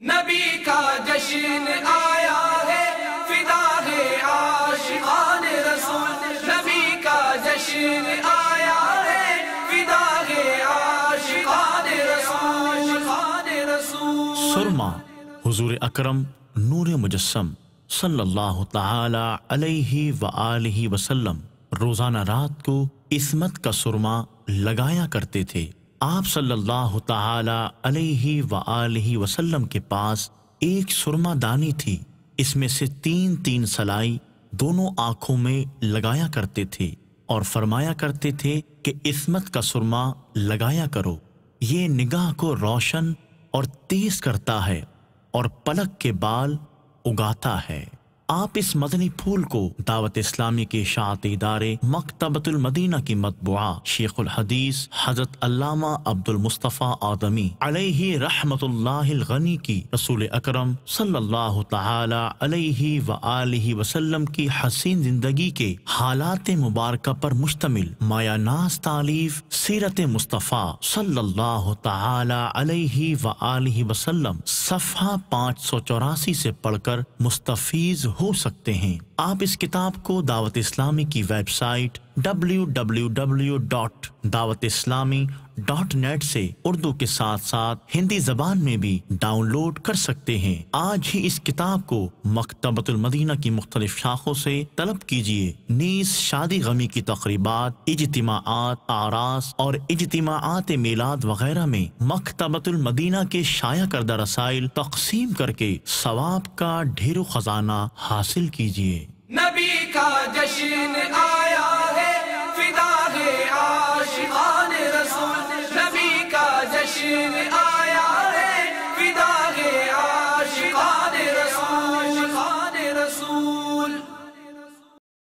نبی کا جشن آیا ہے، فدا ہے عاشقان رسول، نبی کا جشن آیا ہے، فدا ہے عاشقان رسول۔ سرما حضور اکرم نور مجسم صلی اللہ تعالی علیہ وآلہ وسلم روزانہ رات کو عصمت کا سرما لگایا کرتے تھے۔ آپ صلی اللہ تعالی علیہ وآلہ وسلم کے پاس ایک سرما دانی تھی، اس میں سے تین تین سلائی دونوں آنکھوں میں لگایا کرتے تھے اور فرمایا کرتے تھے کہ عصمت کا سرما لگایا کرو، یہ نگاہ کو روشن اور تیز کرتا ہے اور پلک کے بال اگاتا ہے۔ آپ اس مدنی پھول کو دعوت اسلامی کے اشاعتی ادارے مکتبۃ المدینہ کی مطبوعہ شیخ الحدیث حضرت علامہ عبد المصطفیٰ آدمی علیہ رحمت اللہ الغنی کی رسول اکرم صلی اللہ تعالی علیہ وآلہ وسلم کی حسین زندگی کے حالات مبارکہ پر مشتمل مایہ ناز تالیف سیرت مصطفیٰ صلی اللہ تعالی علیہ وآلہ وسلم صفحہ 584 سے پڑھ کر مستفیض ہو سکتے ہیں۔ آپ اس کتاب کو دعوت اسلامی کی ویب سائٹ www.dawatIslami.net سے اردو کے ساتھ ساتھ ہندی زبان میں بھی ڈاؤن لوڈ کر سکتے ہیں۔ آج ہی اس کتاب کو مکتبۃ المدینہ کی مختلف شاخوں سے طلب کیجیے۔ نیز شادی غمی کی تقریبات، اجتماعات، اعراس اور اجتماعات میلاد وغیرہ میں مکتبۃ المدینہ کے شائع کردہ رسائل تقسیم کر کے ثواب کا ڈھیر و خزانہ حاصل کیجیے۔ نبی کا جشن آیا